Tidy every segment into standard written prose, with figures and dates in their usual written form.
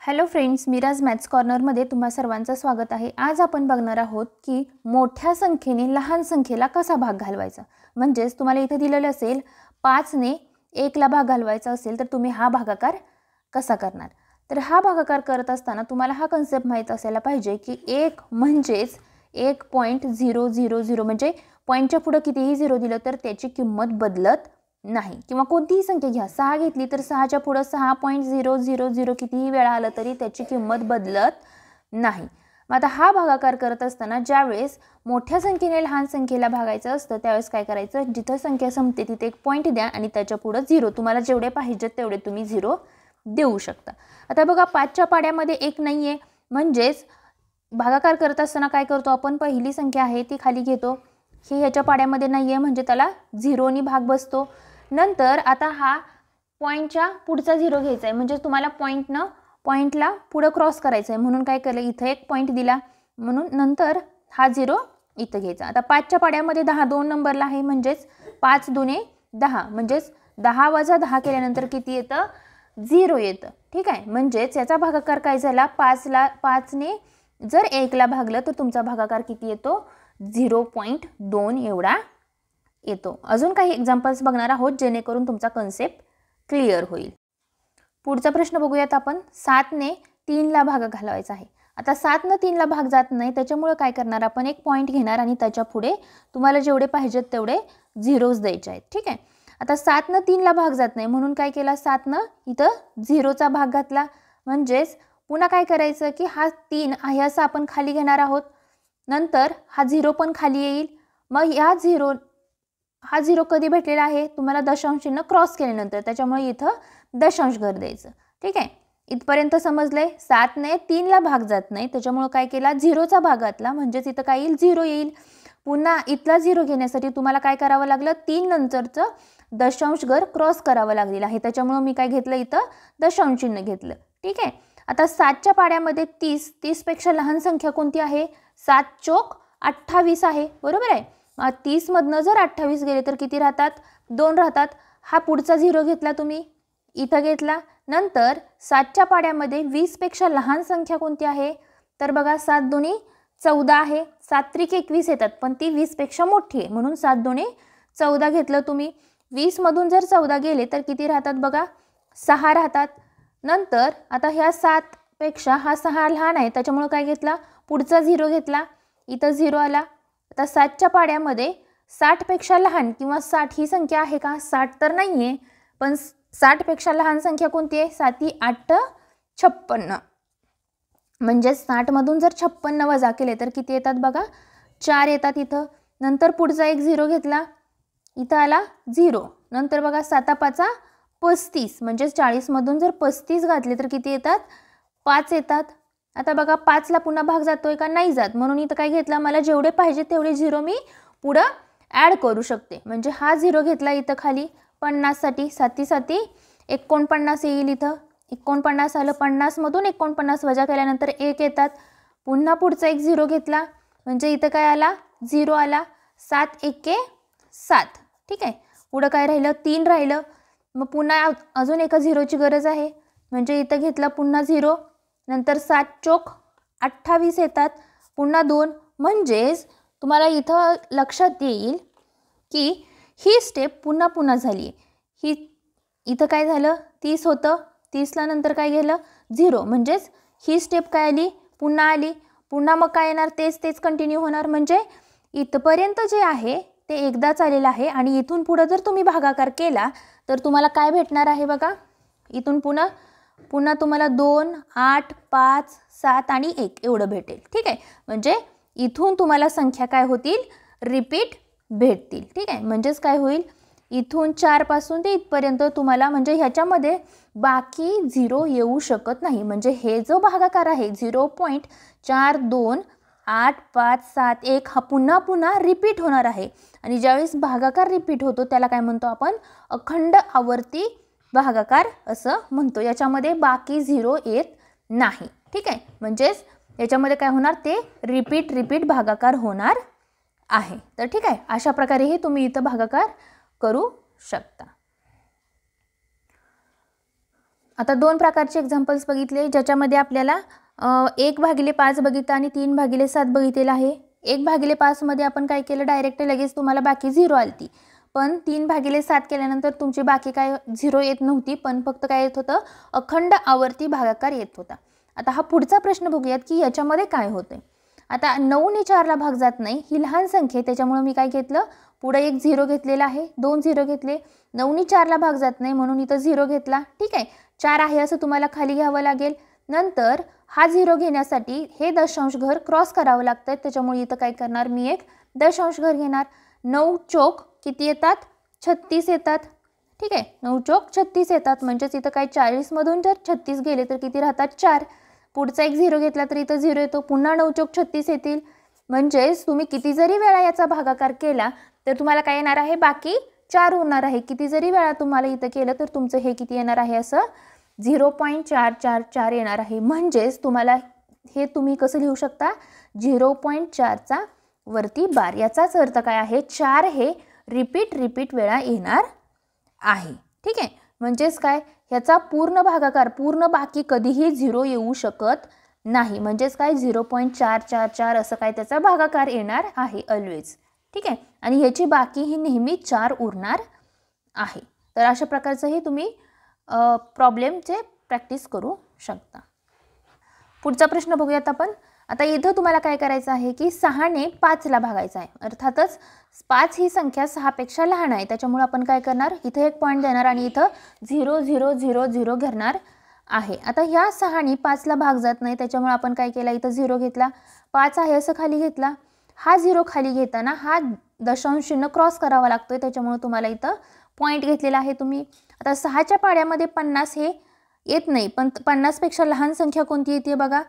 Hello friends, Miraj maths कॉर्नरमध्ये तुम्हा सर्वांचं स्वागत आहे। आज आपण बघणार आहोत की मोठ्या संख्येने लहान संख्येला कसा भाग घालवायचा। म्हणजेच तुम्हाला इथे दिलेलं असेल 5 ने 1 ला भाग घालवायचा असेल तर तुम्ही हा भागाकार कसा करणार। तर हा भागाकार करत असताना तुम्हाला हा कन्सेप्ट माहित असायला पाहिजे की 1 म्हणजेच 1.000 म्हणजे पॉइंटच्या पुढे कितीही 0 दिलं तर त्याची किंमत बदलत नाही। किंवा कोणतीही संख्या घ्या, 6 घेतली तर 6च्या पुढे 6.000 कितीही वेळा आलं तरी त्याची किंमत बदलत नाही। मग आता हा भागाकार करत असताना ज्यावेळेस मोठ्या संख्येने लहान संख्येला भागायचं असतं त्यावेळेस काय करायचं, जिथे संख्या संपते तिथे एक पॉइंट द्या आणि त्याच्या पुढे 0, तुम्हाला जेवढे पाहिजे तेवढे तुम्ही 0 देऊ शकता। आता बघा 5च्या पाड्यामध्ये 1 नाहीये, म्हणजेच भागाकार करत असताना काय करतो आपण, पहिली संख्या आहे ती खाली घेतो, ही ह्याच्या पाड्यामध्ये नाहीये म्हणजे त्याला 0 नी भाग बसतो। नंतर आता हा पॉइंटच्या पुढचा 0 घ्यायचा आहे, म्हणजे तुम्हाला पॉइंटला पुढे क्रॉस करायचं आहे म्हणून काय केलं, इथे एक पॉइंट दिला म्हणून नंतर हा 0 इथे घ्यायचा। आता 5च्या पाड्यामध्ये 10 2 नंबरला आहे, म्हणजेच 5 दुने 10 म्हणजेच 10 वजा 10 केल्यानंतर किती येतं, 0 येतं। ठीक आहे, म्हणजेच याचा भागाकार काय झाला, 5 ने जर 1 ला भागलं तर तुमचा भागाकार किती येतो, 0.2 एवढा येतो। अजून काही एक्झाम्पल्स बघणार आहोत जेणेकरून तुमचा कन्सेप्ट क्लिअर होईल। पुढचा प्रश्न बघूयात आपण। 7 ने 3 ला भाग घालवायचा आहे। आता 7 ने 3 ला भाग जात नाही, त्याच्यामुळे काय करणार आपण, एक पॉइंट घेणार आणि त्याच्या पुढे तुम्हाला जेवढे पाहिजेत तेवढे झिरोज द्यायचे आहेत। ठीक आहे, आता 7 ने 3 ला भाग जात नाही म्हणून काय केला, 7 ने इथं 0चा भाग घातला, म्हणजेच पुन्हा काय करायचं की हा 3 आहे असं आपण खाली घेणार आहोत, नंतर हा 0 पण खाली येईल। मग हा 0 कधी भेटलेला आहे, तुम्हाला दशांश चिन्ह क्रॉस केल्यानंतर, त्याच्यामुळे इथं दशांश घर द्यायचं। ठीक आहे, इथपर्यंत समजलंय। 7 ने 3 ला भाग जात नाही त्याच्यामुळे काय केला, 0चा भाग घातला, म्हणजेच इथं काय येईल, 0 येईल। पुन्हा इथला 0 घेण्यासाठी तुम्हाला काय करावं लागलं, 3 नंतरचं दशांश घर क्रॉस करावं लागलेलं आहे, त्याच्यामुळे मी काय घेतलं, इथं दशांश चिन्ह घेतलं। ठीक आहे, आता 7च्या पाड्यामध्ये 30 पेक्षा लहान संख्या कोणती आहे, 7 चोक 28 आहे, बरोबर आहे। 30 मधनं जर 28 गेले तर किती राहतात, 2 राहतात। हा पुढचा 0 घेतला तुम्ही, इथं घेतला। नंतर 7च्या पाड्यामध्ये 20 पेक्षा लहान संख्या कोणती आहे, तर बघा 7 दुनी 14 आहे, 7 त्रिक 21 येतात पण ती 20 पेक्षा मोठी आहे म्हणून 7 दुनी 14 घेतलं तुम्ही। 20 मधून जर 14 गेले तर किती राहतात बघा, 6 राहतात। नंतर आता ह्या 7 पेक्षा हा 6 लहान आहे त्याच्यामुळे काय घेतला, पुढचा 0 घेतला, इथं 0 आला। आता 7च्या पाड्यामध्ये 60 पेक्षा लहान किंवा 60 ही संख्या आहे का, 60 तर नाहीये, पण 60 पेक्षा लहान संख्या कोणती आहे, 7 8 56, म्हणजे 60 मधून जर 56 वजा केले तर किती येतात बघा, 4 येतात इथं। नंतर पुढचा एक 0 घेतला, इथं आला 0, नंतर बघा 7 5 35 म्हणजे 40 मधून जर 35 घातले तर किती येतात, 5 येतात। आता बघा 5 ला पुन्हा भाग जातोय का, नाही जात, म्हणून इथं काय घेतला, मला जेवढे पाहिजे तेवढे 0 मी पुढं ॲड करू शकते, म्हणजे हा 0 घेतला इथं खाली 50 साठी, 7 7 49 येईल, इथं 49 आलं, 50 मधून 49 वजा केल्यानंतर 1 येतात। पुन्हा पुढचा एक 0 घेतला म्हणजे इथं काय आला, 0 आला, 7 1 7। ठीक आहे, पुढं काय राहिलं, 3 राहिलं, मग पुन्हा अजून एका 0ची गरज आहे, म्हणजे इथं घेतला पुन्हा 0, नंतर 7 चोक 28 येतात, पुन्हा 2, म्हणजेच तुम्हाला इथं लक्षात येईल की ही स्टेप पुन्हा पुन्हा झाली। ही इथं काय झालं, 30 होतं, 30 ला नंतर काय गेलं, 0, म्हणजेच ही स्टेप काय आली, पुन्हा आली, पुन्हा मग काय येणार, तेच कंटिन्यू होणार, म्हणजे इथपर्यंत जे आहे ते एकदाच आलेलं आहे आणि इथून पुढे जर तुम्ही भागाकार केला तर तुम्हाला काय भेटणार आहे बघा, इथून पुन्हा तुम्हाला 2 8 5 7 आणि 1 एवढं भेटेल। ठीक आहे, म्हणजे इथून तुम्हाला संख्या काय होतील, रिपीट भेटतील। ठीक आहे, म्हणजेच काय होईल, इथून 4 पासून ते इथपर्यंत तुम्हाला, म्हणजे ह्याच्यामध्ये बाकी 0 येऊ शकत नाही, म्हणजे हे जो भागाकार आहे 0.42 8 5 7 1 हा पुन्हा रिपीट होणार आहे आणि ज्यावेळेस भागाकार रिपीट होतो त्याला काय म्हणतो आपण, अखंड आवर्ती भागाकार असं म्हणतो, याच्यामध्ये बाकी 0 येत नाही। ठीक आहे, म्हणजेच याच्यामध्ये काय होणार, ते रिपीट भागाकार होणार आहे। तर ठीक आहे, अशा प्रकारेही तुम्ही इथं भागाकार करू शकता। आता दोन प्रकारचे एक्झाम्पल्स बघितले ज्याच्यामध्ये आपल्याला 1/5 बघितलं आणि 3/7 बघितलेलं आहे. 1/5 मध्ये आपण काय केलं, डायरेक्ट लगेच तुम्हाला बाकी 0 आलती, पण 3/7 केल्यानंतर तुमची बाकी काय 0 येत नव्हती, पण फक्त काय येत होतं, अखंड आवर्ती भागाकार येत होता. आता हा पुढचा प्रश्न बघूयात की याच्यामध्ये काय होतंय. आता 9 ने 4ला भाग जात नाही, ही लहान संख्या आहे, त्याच्यामुळे मी काय घेतलं, पुढे एक 0 घेतलेला आहे, 2 0 घेतले. 9 ने 4ला भाग जात नाही म्हणून इथं 0 घेतला. ठीक आहे, 4 आहे असं तुम्हाला खाली घ्यावं लागेल. नंतर हा 0 घेण्यासाठी हे दशांश घर क्रॉस करावं लागतं, त्याच्यामुळे इथं काय करणार, मी एक दशांश घर घेणार. 9 चौक किती येतात, 36 येतात. ठीक आहे, 9 चौक 36 येतात, म्हणजेच इथं काय 40 मधून जर 36 गेले तर किती राहतात, 4. पुढचा एक 0 घेतला तर इथं 0 येतो, पुन्हा 9 चौक 36 येतील. म्हणजेच तुम्ही किती जरी वेळा याचा भागाकार केला तर तुम्हाला काय येणार आहे, बाकी 4 उरणार आहे. किती जरी वेळा तुम्हाला इथं केलं तर तुमचं हे किती येणार आहे, असं 0.444 येणार आहे. म्हणजेच तुम्हाला हे तुम्ही कसं लिहू शकता, 0.4चा वरती बार. याचाच अर्थ काय आहे, 4 हे रिपीट वेळा येणार आहे. ठीक आहे, म्हणजेच काय, ह्याचा पूर्ण भागाकार, पूर्ण बाकी कधीही 0 येऊ शकत नाही. म्हणजेच काय, 0.444 असं काय त्याचा भागाकार येणार आहे ऑलवेज. ठीक आहे, आणि ह्याची बाकी ही नेहमी 4 उरणार आहे. तर अशा प्रकारचंही तुम्ही प्रॉब्लेमचे प्रॅक्टिस करू शकता. पुढचा प्रश्न बघूयात आपण. आता इथं तुम्हाला काय करायचं आहे की 6 ने 5ला भागायचं आहे. अर्थातच 5 ही संख्या 6 पेक्षा लहान आहे, त्याच्यामुळे आपण काय करणार, इथं एक पॉईंट देणार आणि इथं 0 0 0 0 घेणार आहे. आता ह्या 6 ने 5ला भाग जात नाही, त्याच्यामुळे आपण काय केला, इथं 0 घेतला. 5 आहे असं खाली घेतला. हा 0 खाली घेताना हा दशांश चिन्ह क्रॉस करावा लागतोय, त्याच्यामुळे तुम्हाला इथं पॉईंट घेतलेला आहे तुम्ही. आता 6च्या पाड्यामध्ये 50 हे येत नाही, पण 50 पेक्षा लहान संख्या कोणती येते बघा,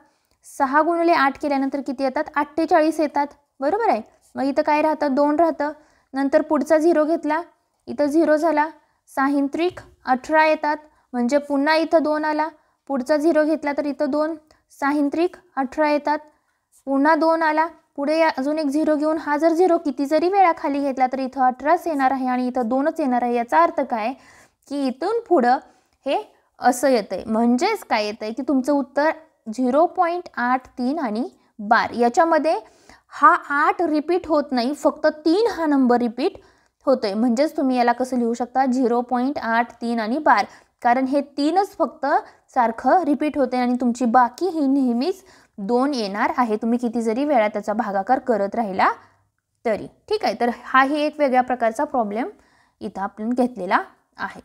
6 गुणिले 8 केल्यानंतर किती येतात, 48 येतात. बरोबर आहे, मग इथं काय राहतं, 2 राहतं. नंतर पुढचा 0 घेतला, इथं 0 झाला. 6 18 येतात, म्हणजे पुन्हा इथं 2 आला. पुढचा 0 घेतला तर इथं 2, 6 18 येतात. पुन्हा 2 आला, पुढे अजून एक 0 घेऊन हा जर 0 किती जरी वेळा खाली घेतला तर इथं 18 येणार आहे आणि इथं 2च येणार आहे. याचा अर्थ काय की इथून पुढं हे असं येतंय. म्हणजेच काय येतंय की तुमचं उत्तर 0.83 आणि 12. याच्यामध्ये हा 8 रिपीट होत नाही, फक्त 3 हा नंबर रिपीट होतोय. म्हणजेच तुम्ही याला कसं लिहू शकता, 0.83 आणि 12, कारण हे 3च फक्त सारखं रिपीट होते आणि तुमची बाकी ही नेहमीच 2 येणार आहे, तुम्ही किती जरी वेळा त्याचा भागाकार करत राहिला तरी. ठीक आहे, तर हाही एक वेगळ्या प्रकारचा प्रॉब्लेम इथं आपण घेतलेला आहे.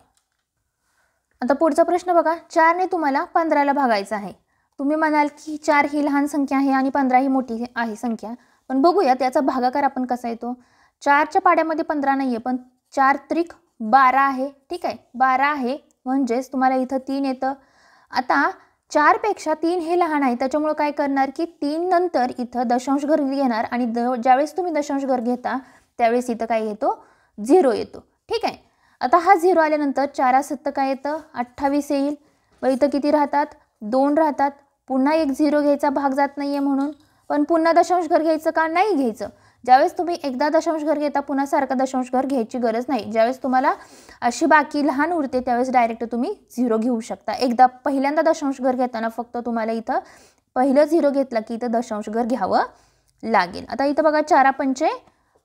आता पुढचा प्रश्न बघा, 4 ने तुम्हाला 15ला भागायचं आहे. तुम्ही म्हणाल की 4 ही लहान संख्या आहे आणि 15 ही मोठी आहे संख्या, पण बघूया त्याचा भागाकार आपण कसा येतो. 4च्या पाड्यामध्ये 15 नाही आहे, पण 4 त्रिक 12 आहे. ठीक आहे, 12 आहे, म्हणजेच तुम्हाला इथं 3 येतं. आता 4 पेक्षा 3 हे लहान आहे, त्याच्यामुळे काय करणार की 3 नंतर इथं दशांश घर घेणार आणि ज्यावेळेस तुम्ही दशांश घर घेता त्यावेळेस इथं काय येतो, 0 येतो. ठीक आहे, आता हा 0 आल्यानंतर 4 7 काय येतं, 28 येईल. मग इथं किती राहतात, 2 राहतात. पुन्हा एक 0 घ्यायचा, भाग जात नाहीये म्हणून, पण पुन्हा दशांश घर घ्यायचं का, नाही घ्यायचं. ज्यावेळेस तुम्ही एकदा दशांश घर घेता पुन्हा सारखं दशांश घर घ्यायची गरज नाही. ज्यावेळेस तुम्हाला अशी बाकी लहान उरते त्यावेळेस डायरेक्ट तुम्ही 0 घेऊ शकता. एकदा पहिल्यांदा दशांश घर घेताना फक्त तुम्हाला इथं पहिलं 0 घेतला की इथं दशांश घर घ्यावं लागेल. आता इथं बघा 4 पंचे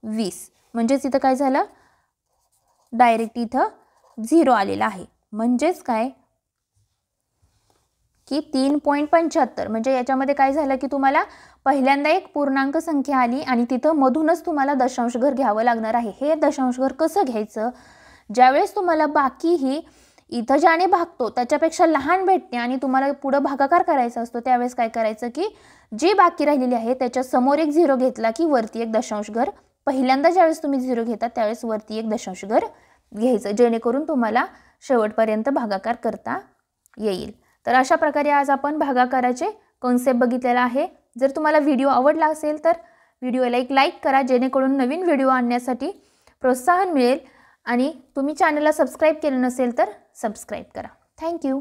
20, म्हणजेच इथं काय झालं, डायरेक्ट इथं 0 आलेला आहे. म्हणजेच काय की 3.75, म्हणजे याच्यामध्ये काय झालं की तुम्हाला पहिल्यांदा एक पूर्णांक संख्या आली आणि तिथं मधूनच तुम्हाला दशांश घर घ्यावं लागणार आहे. हे दशांश घर कसं घ्यायचं, ज्यावेळेस तुम्हाला बाकी ही इथं ज्याने भागतो त्याच्यापेक्षा लहान भेटते आणि तुम्हाला पुढं भागाकार करायचा असतो, त्यावेळेस काय करायचं की जी बाकी राहिलेली आहे त्याच्या समोर एक 0 घेतला की वरती एक दशांश घर, पहिल्यांदा ज्यावेळेस तुम्ही 0 घेता त्यावेळेस वरती एक दशांश घर घ्यायचं, जेणेकरून तुम्हाला शेवटपर्यंत भागाकार करता येईल. तर अशा प्रकारे आज आपण भागाकाराचे कॉन्सेप्ट बघितलेला आहे. जर तुम्हाला व्हिडिओ आवडला असेल तर व्हिडिओला एक लाईक करा, जेणेकरून नवीन व्हिडिओ आणण्यासाठी प्रोत्साहन मिळेल. आणि तुम्ही चॅनलला सबस्क्राईब केलं नसेल तर सबस्क्राईब करा. थँक्यू.